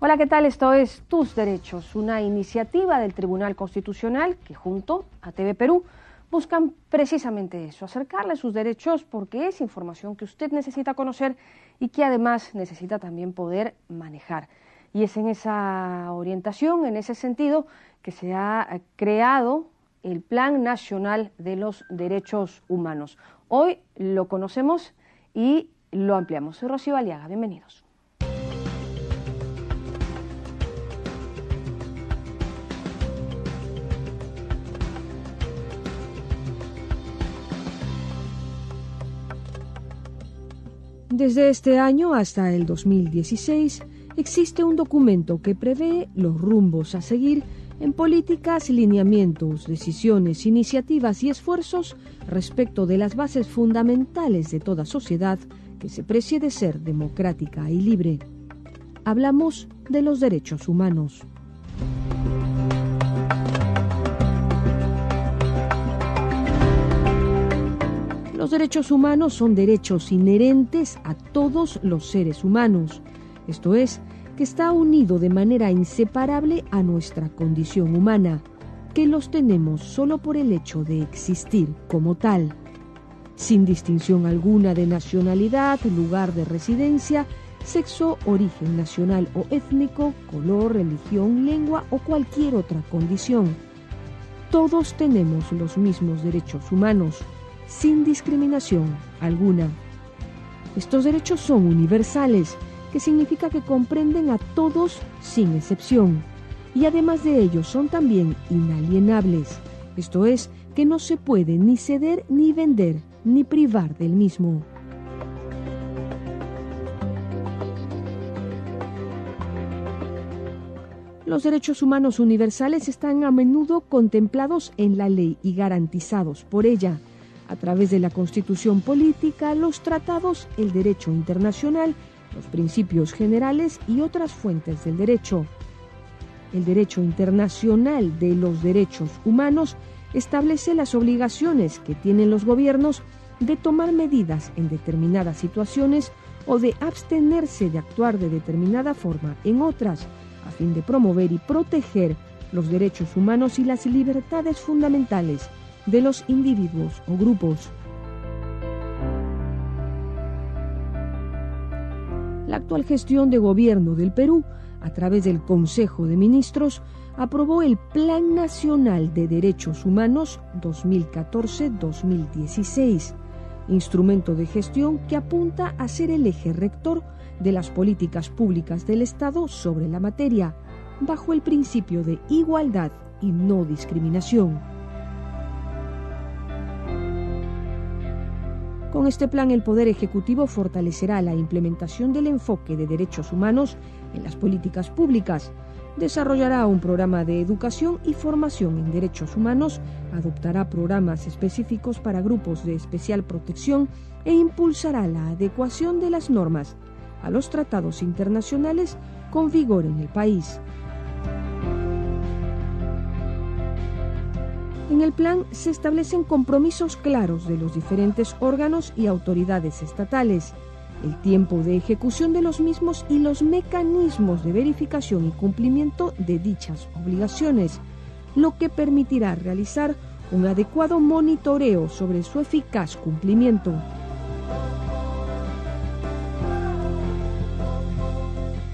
Hola, ¿qué tal? Esto es Tus Derechos, una iniciativa del Tribunal Constitucional que junto a TV Perú buscan precisamente eso, acercarle sus derechos porque es información que usted necesita conocer y que además necesita también poder manejar. Y es en esa orientación, en ese sentido, que se ha creado el Plan Nacional de los Derechos Humanos. Hoy lo conocemos y lo ampliamos. Soy Rocío Aliaga, bienvenidos. Desde este año hasta el 2016 existe un documento que prevé los rumbos a seguir en políticas, lineamientos, decisiones, iniciativas y esfuerzos respecto de las bases fundamentales de toda sociedad que se precie de ser democrática y libre. Hablamos de los derechos humanos. Los derechos humanos son derechos inherentes a todos los seres humanos, esto es, que está unido de manera inseparable a nuestra condición humana, que los tenemos solo por el hecho de existir como tal, sin distinción alguna de nacionalidad, lugar de residencia, sexo, origen nacional o étnico, color, religión, lengua o cualquier otra condición. Todos tenemos los mismos derechos humanos, sin discriminación alguna. Estos derechos son universales, que significa que comprenden a todos sin excepción, y además de ello son también inalienables, esto es, que no se puede ni ceder, ni vender, ni privar del mismo. Los derechos humanos universales están a menudo contemplados en la ley y garantizados por ella, a través de la Constitución política, los tratados, el derecho internacional, los principios generales y otras fuentes del derecho. El derecho internacional de los derechos humanos establece las obligaciones que tienen los gobiernos de tomar medidas en determinadas situaciones o de abstenerse de actuar de determinada forma en otras, a fin de promover y proteger los derechos humanos y las libertades fundamentales de los individuos o grupos. La actual gestión de gobierno del Perú, a través del Consejo de Ministros, aprobó el Plan Nacional de Derechos Humanos 2014-2016, instrumento de gestión que apunta a ser el eje rector de las políticas públicas del Estado sobre la materia, bajo el principio de igualdad y no discriminación. Con este plan, el Poder Ejecutivo fortalecerá la implementación del enfoque de derechos humanos en las políticas públicas, desarrollará un programa de educación y formación en derechos humanos, adoptará programas específicos para grupos de especial protección e impulsará la adecuación de las normas a los tratados internacionales con vigor en el país. En el plan se establecen compromisos claros de los diferentes órganos y autoridades estatales, el tiempo de ejecución de los mismos y los mecanismos de verificación y cumplimiento de dichas obligaciones, lo que permitirá realizar un adecuado monitoreo sobre su eficaz cumplimiento.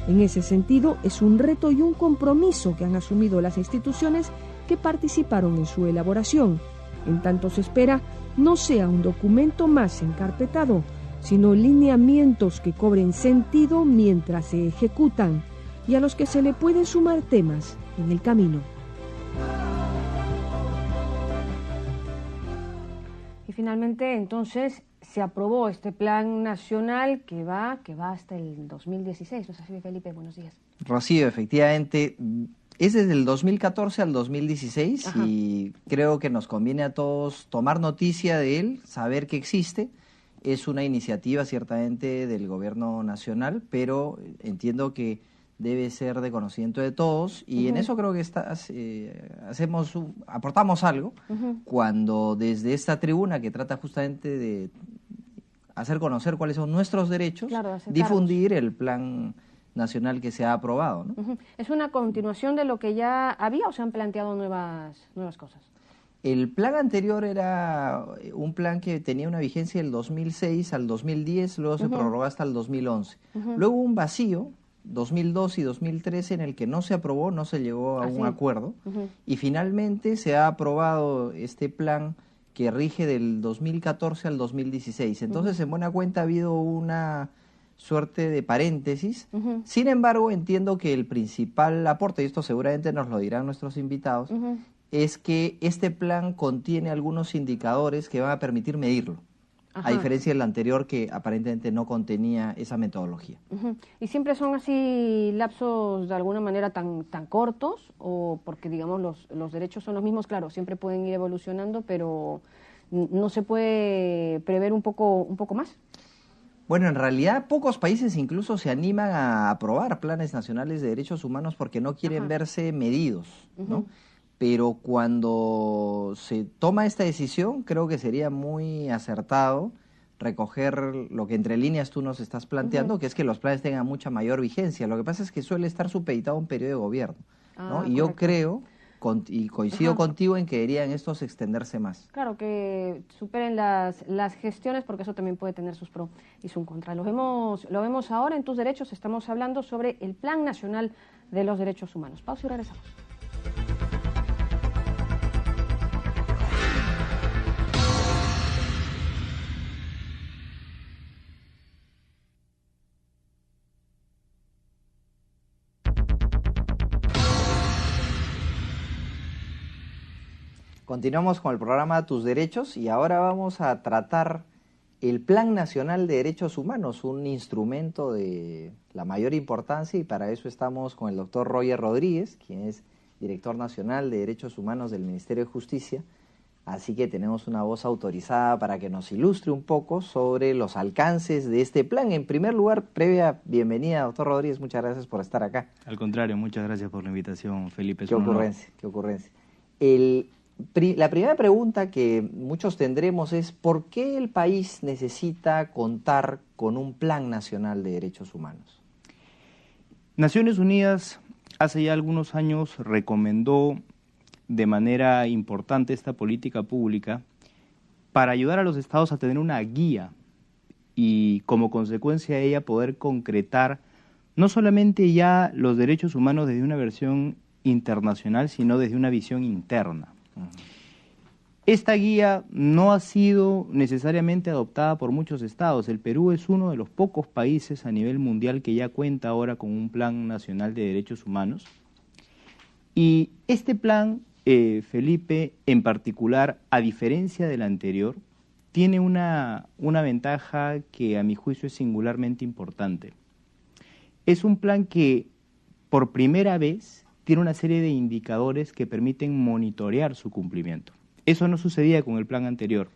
En ese sentido, es un reto y un compromiso que han asumido las instituciones que participaron en su elaboración. En tanto se espera no sea un documento más encarpetado, sino lineamientos que cobren sentido mientras se ejecutan y a los que se le pueden sumar temas en el camino. Y finalmente, entonces, se aprobó este plan nacional que va hasta el 2016. ¿No es así, Felipe? Buenos días. Rocío, efectivamente, es desde el 2014 al 2016. Ajá. Y creo que nos conviene a todos tomar noticia de él, saber que existe. Es una iniciativa ciertamente del gobierno nacional, pero entiendo que debe ser de conocimiento de todos y en eso creo que aportamos algo cuando desde esta tribuna que trata justamente de hacer conocer cuáles son nuestros derechos, claro, difundir el plan nacional que se ha aprobado, ¿no? ¿Es una continuación de lo que ya había o se han planteado nuevas cosas? El plan anterior era un plan que tenía una vigencia del 2006 al 2010, luego se prorrogó hasta el 2011. Luego hubo un vacío, 2002 y 2013, en el que no se aprobó, no se llegó a un acuerdo, y finalmente se ha aprobado este plan que rige del 2014 al 2016. Entonces, en buena cuenta ha habido una suerte de paréntesis. Sin embargo, entiendo que el principal aporte, y esto seguramente nos lo dirán nuestros invitados, es que este plan contiene algunos indicadores que van a permitir medirlo, a diferencia del anterior que aparentemente no contenía esa metodología. ¿Y siempre son así lapsos de alguna manera tan cortos? ¿O porque, digamos, los derechos son los mismos? Claro, siempre pueden ir evolucionando, pero ¿no se puede prever un poco más? Bueno, en realidad pocos países incluso se animan a aprobar planes nacionales de derechos humanos porque no quieren verse medidos, ¿no? Pero cuando se toma esta decisión, creo que sería muy acertado recoger lo que entre líneas tú nos estás planteando, que es que los planes tengan mucha mayor vigencia. Lo que pasa es que suele estar supeditado a un periodo de gobierno, ¿no? Y yo creo, y coincido contigo en que deberían estos extenderse más. Claro, que superen las gestiones, porque eso también puede tener sus pros y sus contras. Lo vemos ahora en Tus Derechos. Estamos hablando sobre el Plan Nacional de los Derechos Humanos. Pausa y regresamos. Continuamos con el programa Tus Derechos y ahora vamos a tratar el Plan Nacional de Derechos Humanos, un instrumento de la mayor importancia, y para eso estamos con el doctor Roger Rodríguez, quien es director nacional de Derechos Humanos del Ministerio de Justicia. Así que tenemos una voz autorizada para que nos ilustre un poco sobre los alcances de este plan. En primer lugar, previa bienvenida, doctor Rodríguez, muchas gracias por estar acá. Al contrario, muchas gracias por la invitación, Felipe. Qué ocurrencia. La primera pregunta que muchos tendremos es ¿por qué el país necesita contar con un Plan Nacional de Derechos Humanos? Naciones Unidas hace ya algunos años recomendó de manera importante esta política pública para ayudar a los estados a tener una guía y como consecuencia de ella poder concretar no solamente ya los derechos humanos desde una versión internacional, sino desde una visión interna. Esta guía no ha sido necesariamente adoptada por muchos estados. El Perú es uno de los pocos países a nivel mundial que ya cuenta ahora con un Plan Nacional de Derechos Humanos. Y este plan, Felipe, en particular, a diferencia del anterior, tiene una ventaja que a mi juicio es singularmente importante. Es un plan que por primera vez tiene una serie de indicadores que permiten monitorear su cumplimiento. Eso no sucedía con el plan anterior.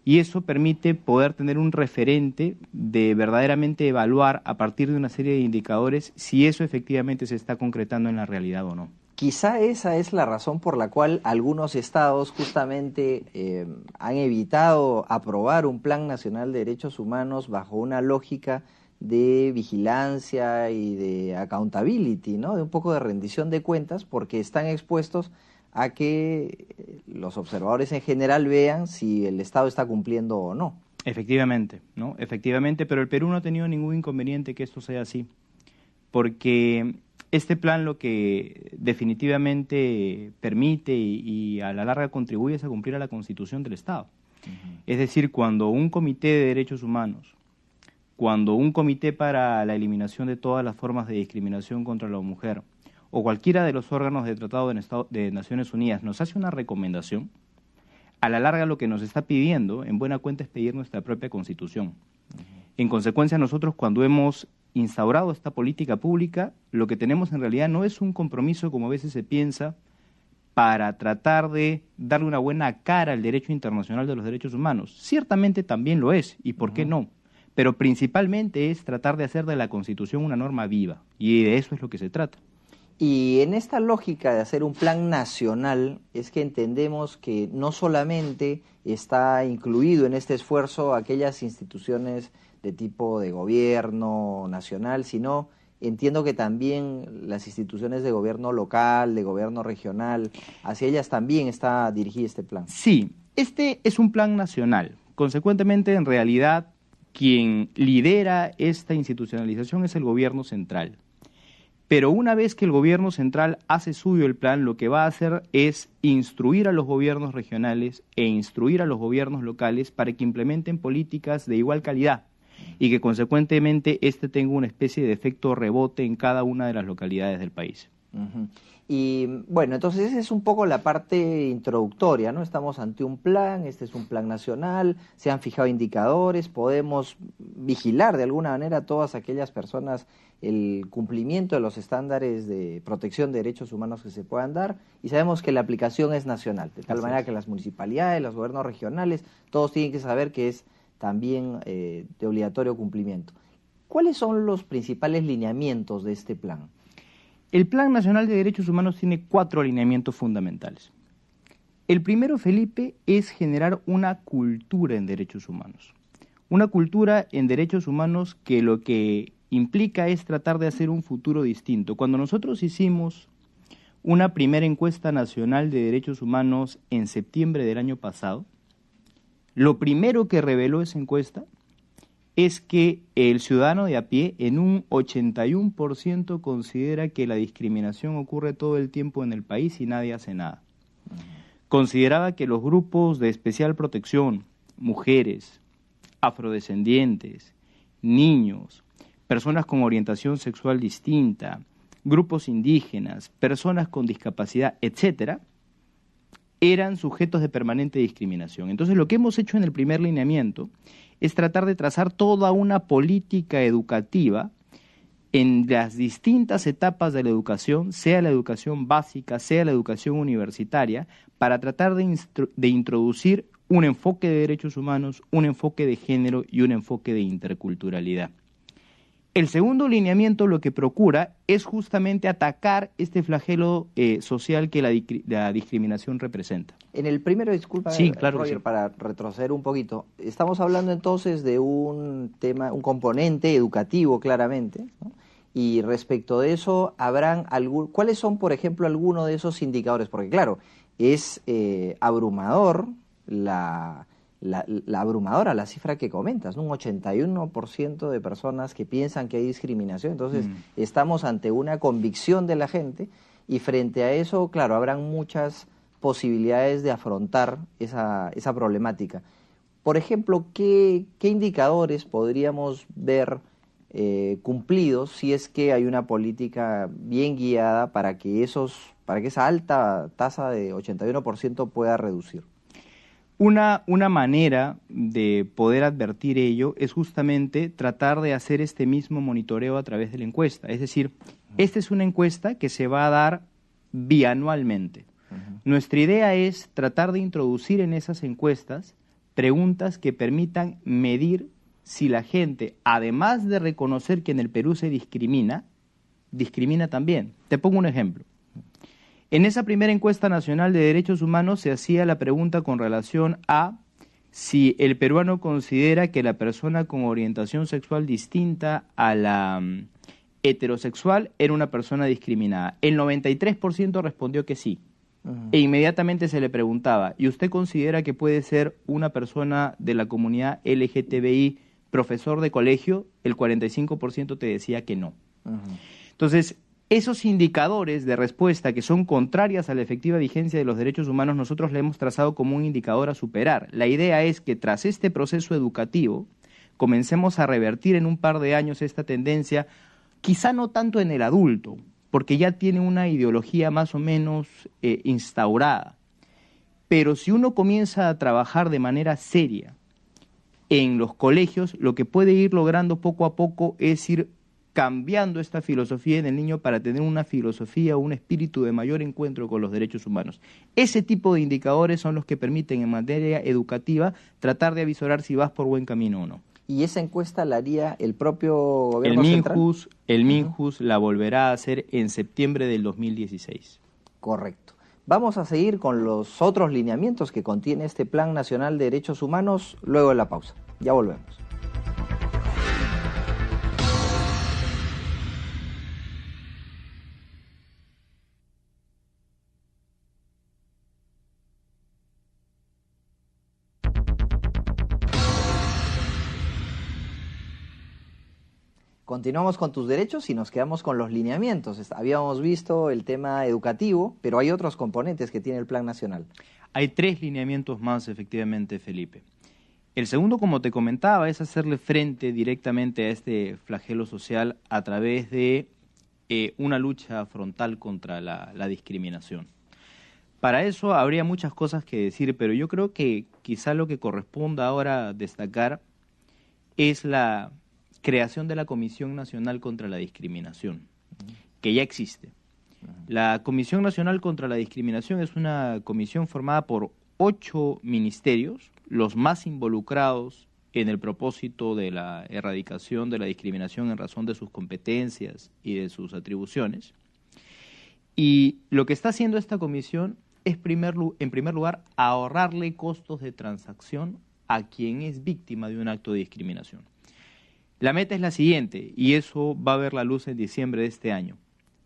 Y eso permite poder tener un referente de verdaderamente evaluar a partir de una serie de indicadores si eso efectivamente se está concretando en la realidad o no. Quizá esa es la razón por la cual algunos estados justamente han evitado aprobar un Plan Nacional de Derechos Humanos bajo una lógica de vigilancia y de accountability, ¿no? De un poco de rendición de cuentas, porque están expuestos a que los observadores en general vean si el Estado está cumpliendo o no. Efectivamente, ¿no? Efectivamente, pero el Perú no ha tenido ningún inconveniente que esto sea así, porque este plan lo que definitivamente permite y a la larga contribuye es a cumplir a la Constitución del Estado. Es decir, cuando un comité de derechos humanos, cuando un comité para la eliminación de todas las formas de discriminación contra la mujer o cualquiera de los órganos de Tratado de Naciones Unidas nos hace una recomendación, a la larga lo que nos está pidiendo, en buena cuenta, es pedir nuestra propia Constitución. En consecuencia, nosotros cuando hemos instaurado esta política pública, lo que tenemos en realidad no es un compromiso, como a veces se piensa, para tratar de darle una buena cara al derecho internacional de los derechos humanos. Ciertamente también lo es, y ¿por qué no? Pero principalmente es tratar de hacer de la Constitución una norma viva, y de eso es lo que se trata. Y en esta lógica de hacer un plan nacional es que entendemos que no solamente está incluido en este esfuerzo aquellas instituciones de tipo de gobierno nacional, sino entiendo que también las instituciones de gobierno local, de gobierno regional, hacia ellas también está dirigido este plan. Sí, este es un plan nacional. Consecuentemente, en realidad, quien lidera esta institucionalización es el gobierno central. Pero una vez que el gobierno central hace suyo el plan, lo que va a hacer es instruir a los gobiernos regionales e instruir a los gobiernos locales para que implementen políticas de igual calidad y que consecuentemente este tenga una especie de efecto rebote en cada una de las localidades del país. Uh-huh. Y bueno, entonces esa es un poco la parte introductoria, ¿no? Estamos ante un plan, este es un plan nacional, se han fijado indicadores, podemos vigilar de alguna manera a todas aquellas personas el cumplimiento de los estándares de protección de derechos humanos que se puedan dar, y sabemos que la aplicación es nacional, de tal manera que las municipalidades, los gobiernos regionales, todos tienen que saber que es también de obligatorio cumplimiento. ¿Cuáles son los principales lineamientos de este plan? El Plan Nacional de Derechos Humanos tiene 4 lineamientos fundamentales. El primero, Felipe, es generar una cultura en derechos humanos. Una cultura en derechos humanos que lo que implica es tratar de hacer un futuro distinto. Cuando nosotros hicimos una primera encuesta nacional de derechos humanos en septiembre del año pasado, lo primero que reveló esa encuesta es que el ciudadano de a pie en un 81% considera que la discriminación ocurre todo el tiempo en el país y nadie hace nada. Consideraba que los grupos de especial protección, mujeres, afrodescendientes, niños, personas con orientación sexual distinta, grupos indígenas, personas con discapacidad, etcétera, eran sujetos de permanente discriminación. Entonces, lo que hemos hecho en el primer lineamiento es tratar de trazar toda una política educativa en las distintas etapas de la educación, sea la educación básica, sea la educación universitaria, para tratar de introducir un enfoque de derechos humanos, un enfoque de género y un enfoque de interculturalidad. El segundo lineamiento lo que procura es justamente atacar este flagelo social que la discriminación representa. En el primero, disculpa, sí, claro, Roger, sí, para retroceder un poquito, estamos hablando entonces de un tema, un componente educativo claramente, ¿no? Y respecto de eso, ¿cuáles son, por ejemplo, algunos de esos indicadores? Porque claro, es abrumador abrumadora la cifra que comentas, ¿no? Un 81% de personas que piensan que hay discriminación. Entonces, estamos ante una convicción de la gente y frente a eso, claro, habrán muchas posibilidades de afrontar esa problemática. Por ejemplo, ¿qué indicadores podríamos ver cumplidos si es que hay una política bien guiada para que esa alta tasa de 81% pueda reducir? Una manera de poder advertir ello es justamente tratar de hacer este mismo monitoreo a través de la encuesta. Es decir, esta es una encuesta que se va a dar bianualmente. Nuestra idea es tratar de introducir en esas encuestas preguntas que permitan medir si la gente, además de reconocer que en el Perú se discrimina también. Te pongo un ejemplo. En esa primera encuesta nacional de derechos humanos se hacía la pregunta con relación a si el peruano considera que la persona con orientación sexual distinta a la heterosexual era una persona discriminada. El 93% respondió que sí. E inmediatamente se le preguntaba, ¿y usted considera que puede ser una persona de la comunidad LGTBI profesor de colegio? El 45% te decía que no. Entonces, esos indicadores de respuesta que son contrarias a la efectiva vigencia de los derechos humanos, nosotros le hemos trazado como un indicador a superar. La idea es que tras este proceso educativo comencemos a revertir en un par de años esta tendencia, quizá no tanto en el adulto, porque ya tiene una ideología más o menos instaurada. Pero si uno comienza a trabajar de manera seria en los colegios, lo que puede ir logrando poco a poco es ir cambiando esta filosofía en el niño para tener una filosofía, un espíritu de mayor encuentro con los derechos humanos. Ese tipo de indicadores son los que permiten en materia educativa tratar de avisorar si vas por buen camino o no. ¿Y esa encuesta la haría el propio gobierno central? El Minjus la volverá a hacer en septiembre del 2016. Correcto. Vamos a seguir con los otros lineamientos que contiene este Plan Nacional de Derechos Humanos luego de la pausa. Ya volvemos. Continuamos con tus derechos y nos quedamos con los lineamientos. Habíamos visto el tema educativo, pero hay otros componentes que tiene el Plan Nacional. Hay 3 lineamientos más, efectivamente, Felipe. El segundo, como te comentaba, es hacerle frente directamente a este flagelo social a través de una lucha frontal contra la discriminación. Para eso habría muchas cosas que decir, pero yo creo que quizá lo que corresponda ahora destacar es la creación de la Comisión Nacional contra la Discriminación, que ya existe. La Comisión Nacional contra la Discriminación es una comisión formada por 8 ministerios, los más involucrados en el propósito de la erradicación de la discriminación en razón de sus competencias y de sus atribuciones. Y lo que está haciendo esta comisión es, en primer lugar, ahorrarle costos de transacción a quien es víctima de un acto de discriminación. La meta es la siguiente, y eso va a ver la luz en diciembre de este año: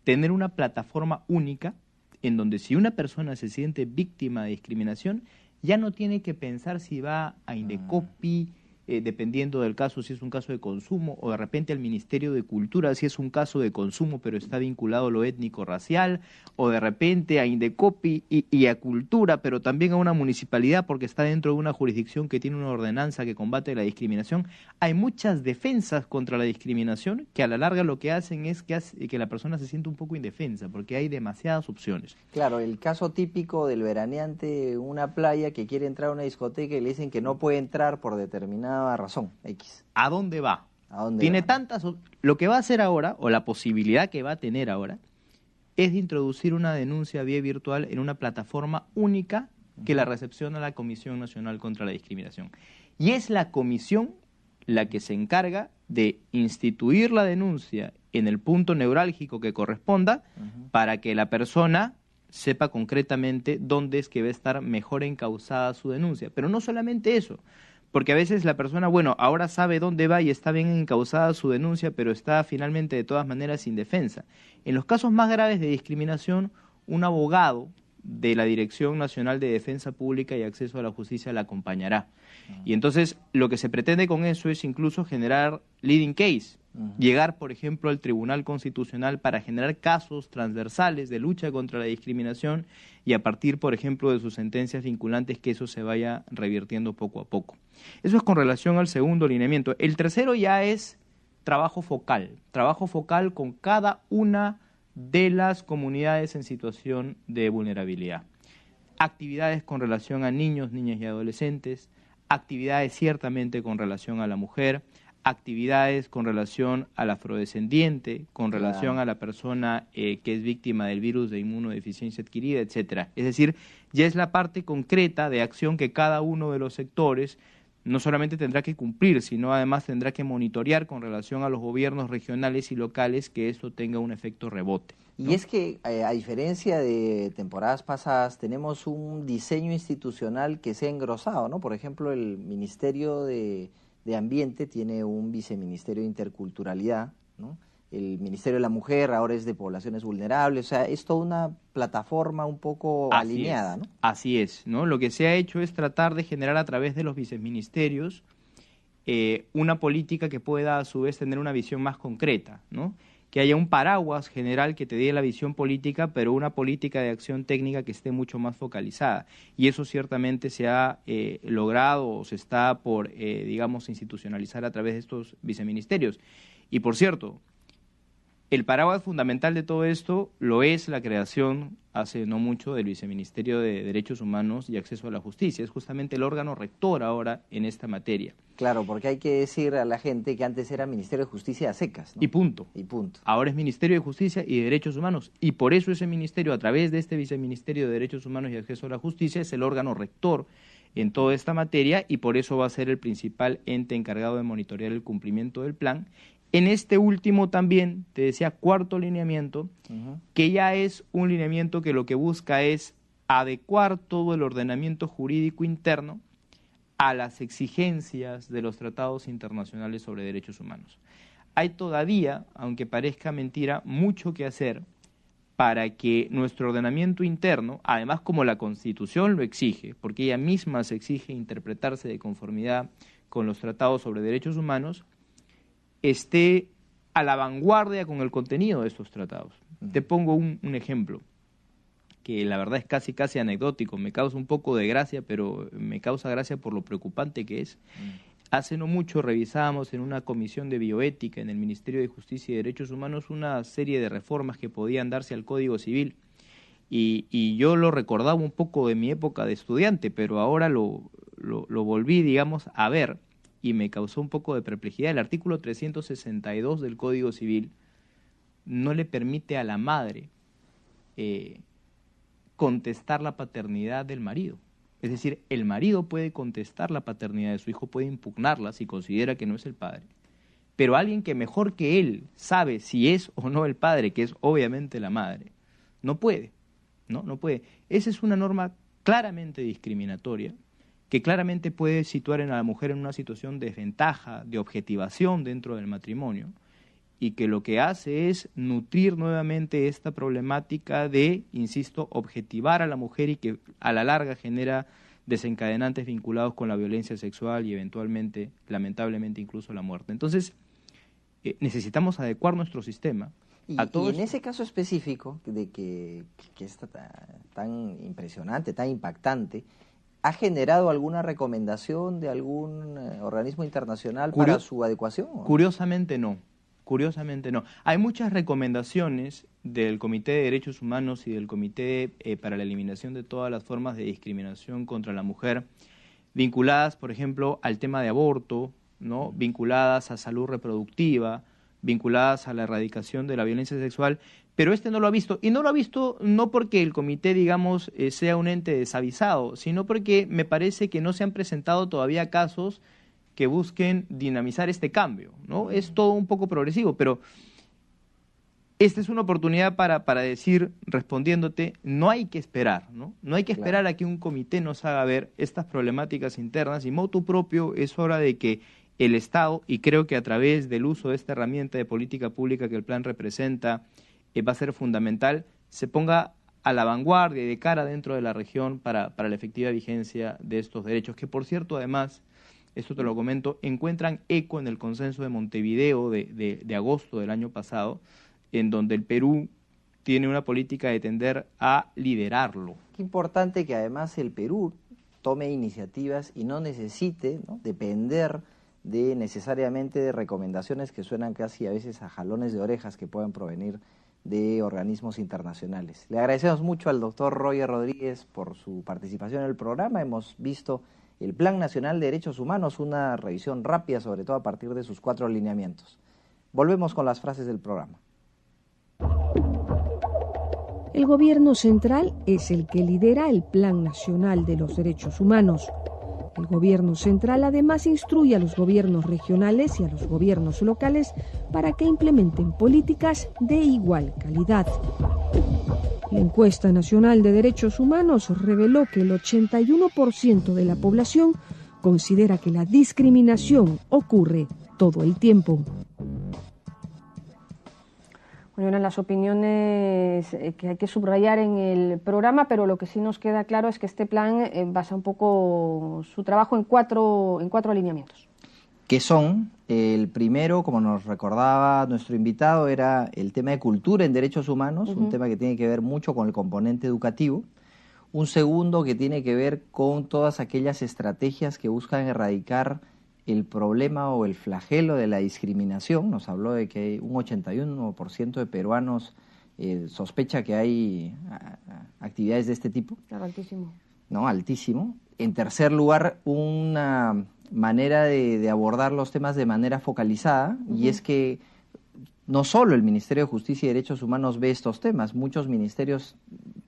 tener una plataforma única en donde si una persona se siente víctima de discriminación, ya no tiene que pensar si va a Indecopi, dependiendo del caso, si es un caso de consumo, o de repente al Ministerio de Cultura, si es un caso de consumo pero está vinculado a lo étnico-racial, o de repente a Indecopi y a Cultura, pero también a una municipalidad porque está dentro de una jurisdicción que tiene una ordenanza que combate la discriminación. Hay muchas defensas contra la discriminación que a la larga lo que hacen es que la persona se siente un poco indefensa, porque hay demasiadas opciones. Claro, el caso típico del veraneante en una playa que quiere entrar a una discoteca y le dicen que no puede entrar por determinada razón, X. ¿A dónde va? ¿A dónde Tiene va? tantas... Lo que va a hacer ahora, o la posibilidad que va a tener ahora, es de introducir una denuncia vía virtual en una plataforma única que la recepciona la Comisión Nacional contra la Discriminación. Y es la comisión la que se encarga de instituir la denuncia en el punto neurálgico que corresponda para que la persona sepa concretamente dónde es que va a estar mejor encauzada su denuncia. Pero no solamente eso, porque a veces la persona, bueno, ahora sabe dónde va y está bien encauzada su denuncia, pero está finalmente de todas maneras indefensa. En los casos más graves de discriminación, un abogado de la Dirección Nacional de Defensa Pública y Acceso a la Justicia la acompañará. Y entonces lo que se pretende con eso es incluso generar leading case, llegar, por ejemplo, al Tribunal Constitucional para generar casos transversales de lucha contra la discriminación y a partir, por ejemplo, de sus sentencias vinculantes, que eso se vaya revirtiendo poco a poco. Eso es con relación al segundo lineamiento. El tercero ya es trabajo focal con cada una de las comunidades en situación de vulnerabilidad. Actividades con relación a niños, niñas y adolescentes, actividades ciertamente con relación a la mujer, actividades con relación al afrodescendiente, con relación a la persona que es víctima del virus de inmunodeficiencia adquirida, etcétera. Es decir, ya es la parte concreta de acción que cada uno de los sectores no solamente tendrá que cumplir, sino además tendrá que monitorear con relación a los gobiernos regionales y locales que esto tenga un efecto rebote, ¿no? Y es que, a diferencia de temporadas pasadas, tenemos un diseño institucional que se ha engrosado, ¿no? Por ejemplo, el Ministerio de Ambiente tiene un viceministerio de Interculturalidad, ¿no? El Ministerio de la Mujer ahora es de Poblaciones Vulnerables, o sea, es toda una plataforma un poco alineada, ¿no? Así es, ¿no? Lo que se ha hecho es tratar de generar a través de los viceministerios una política que pueda a su vez tener una visión más concreta, ¿no? Que haya un paraguas general que te dé la visión política, pero una política de acción técnica que esté mucho más focalizada. Y eso ciertamente se ha logrado o se está por, digamos, institucionalizar a través de estos viceministerios. Y por cierto, el paraguas fundamental de todo esto lo es la creación hace no mucho del Viceministerio de Derechos Humanos y Acceso a la Justicia. Es justamente el órgano rector ahora en esta materia. Claro, porque hay que decir a la gente que antes era Ministerio de Justicia a secas, ¿no? Y punto. Y punto. Ahora es Ministerio de Justicia y de Derechos Humanos. Y por eso ese ministerio, a través de este Viceministerio de Derechos Humanos y Acceso a la Justicia, es el órgano rector en toda esta materia y por eso va a ser el principal ente encargado de monitorear el cumplimiento del plan. En este último también, te decía, cuarto lineamiento, que ya es un lineamiento que lo que busca es adecuar todo el ordenamiento jurídico interno a las exigencias de los tratados internacionales sobre derechos humanos. Hay todavía, aunque parezca mentira, mucho que hacer para que nuestro ordenamiento interno, además como la Constitución lo exige, porque ella misma se exige interpretarse de conformidad con los tratados sobre derechos humanos, esté a la vanguardia con el contenido de estos tratados. Te pongo un ejemplo que la verdad es casi anecdótico, me causa un poco de gracia, pero me causa gracia por lo preocupante que es. Hace no mucho revisábamos en una comisión de bioética en el Ministerio de Justicia y Derechos Humanos una serie de reformas que podían darse al Código Civil, y yo lo recordaba un poco de mi época de estudiante, pero ahora lo volví, digamos, a ver, y me causó un poco de perplejidad. El artículo 362 del Código Civil no le permite a la madre contestar la paternidad del marido. Es decir, el marido puede contestar la paternidad de su hijo, puede impugnarla si considera que no es el padre, pero alguien que mejor que él sabe si es o no el padre, que es obviamente la madre, no puede. No puede. Esa es una norma claramente discriminatoria, que claramente puede situar a la mujer en una situación de desventaja, de objetivación dentro del matrimonio, y que lo que hace es nutrir nuevamente esta problemática de, insisto, objetivar a la mujer, y que a la larga genera desencadenantes vinculados con la violencia sexual y eventualmente, lamentablemente, incluso la muerte. Entonces, necesitamos adecuar nuestro sistema. Y en ese caso específico, de que es tan impresionante, tan impactante, ¿ha generado alguna recomendación de algún organismo internacional para su adecuación? Curiosamente no. Hay muchas recomendaciones del Comité de Derechos Humanos y del Comité para la Eliminación de todas las formas de discriminación contra la mujer, vinculadas, por ejemplo, al tema de aborto, ¿no? Vinculadas a salud reproductiva, vinculadas a la erradicación de la violencia sexual, pero no lo ha visto. Y no lo ha visto no porque el comité, digamos, sea un ente desavisado, sino porque me parece que no se han presentado todavía casos que busquen dinamizar este cambio, ¿no? Es todo un poco progresivo, pero esta es una oportunidad para decir, respondiéndote, no hay que esperar, ¿no? No hay que esperar a que un comité nos haga ver estas problemáticas internas, y motu propio es hora de que el Estado, y creo que a través del uso de esta herramienta de política pública que el plan representa, va a ser fundamental, se ponga a la vanguardia y de cara dentro de la región para la efectiva vigencia de estos derechos, que por cierto, además, esto te lo comento, encuentran eco en el consenso de Montevideo de agosto del año pasado, en donde el Perú tiene una política de tender a liderarlo. Qué importante que además el Perú tome iniciativas y no necesite, ¿no?, depender de necesariamente de recomendaciones que suenan casi a veces a jalones de orejas que puedan provenir de organismos internacionales. Le agradecemos mucho al doctor Roger Rodríguez por su participación en el programa. Hemos visto el Plan Nacional de Derechos Humanos, una revisión rápida, sobre todo a partir de sus 4 lineamientos. Volvemos con las frases del programa. El gobierno central es el que lidera el Plan Nacional de los Derechos Humanos. El gobierno central además instruye a los gobiernos regionales y a los gobiernos locales para que implementen políticas de igual calidad. La encuesta nacional de derechos humanos reveló que el 81% de la población considera que la discriminación ocurre todo el tiempo. Bueno, eran las opiniones que hay que subrayar en el programa, pero lo que sí nos queda claro es que este plan basa un poco su trabajo en cuatro alineamientos. Que son, el primero, como nos recordaba nuestro invitado, era el tema de cultura en derechos humanos, un tema que tiene que ver mucho con el componente educativo. Un segundo que tiene que ver con todas aquellas estrategias que buscan erradicar el problema o el flagelo de la discriminación. Nos habló de que un 81% de peruanos sospecha que hay actividades de este tipo. Claro, altísimo. No, altísimo. En tercer lugar, una manera de abordar los temas de manera focalizada, y es que no solo el Ministerio de Justicia y Derechos Humanos ve estos temas, muchos ministerios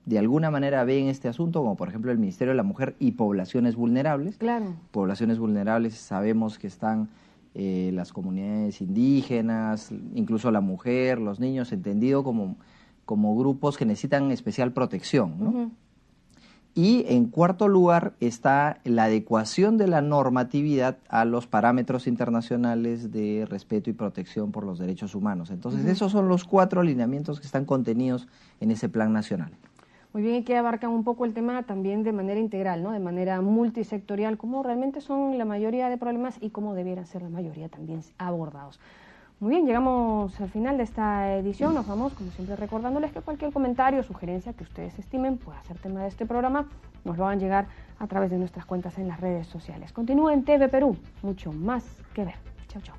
de alguna manera ven este asunto, como por ejemplo el Ministerio de la Mujer y Poblaciones Vulnerables. Claro. Poblaciones vulnerables, sabemos que están las comunidades indígenas, incluso la mujer, los niños, entendido como grupos que necesitan especial protección, ¿no? Y en cuarto lugar está la adecuación de la normatividad a los parámetros internacionales de respeto y protección por los derechos humanos. Entonces, esos son los 4 lineamientos que están contenidos en ese plan nacional. Muy bien, y que abarcan un poco el tema también de manera integral, ¿no? De manera multisectorial, cómo realmente son la mayoría de problemas y cómo debieran ser la mayoría también abordados. Muy bien, llegamos al final de esta edición. Nos vamos, como siempre, recordándoles que cualquier comentario o sugerencia que ustedes estimen pueda ser tema de este programa, nos lo hagan llegar a través de nuestras cuentas en las redes sociales. Continúen TV Perú, mucho más que ver. Chau, chau.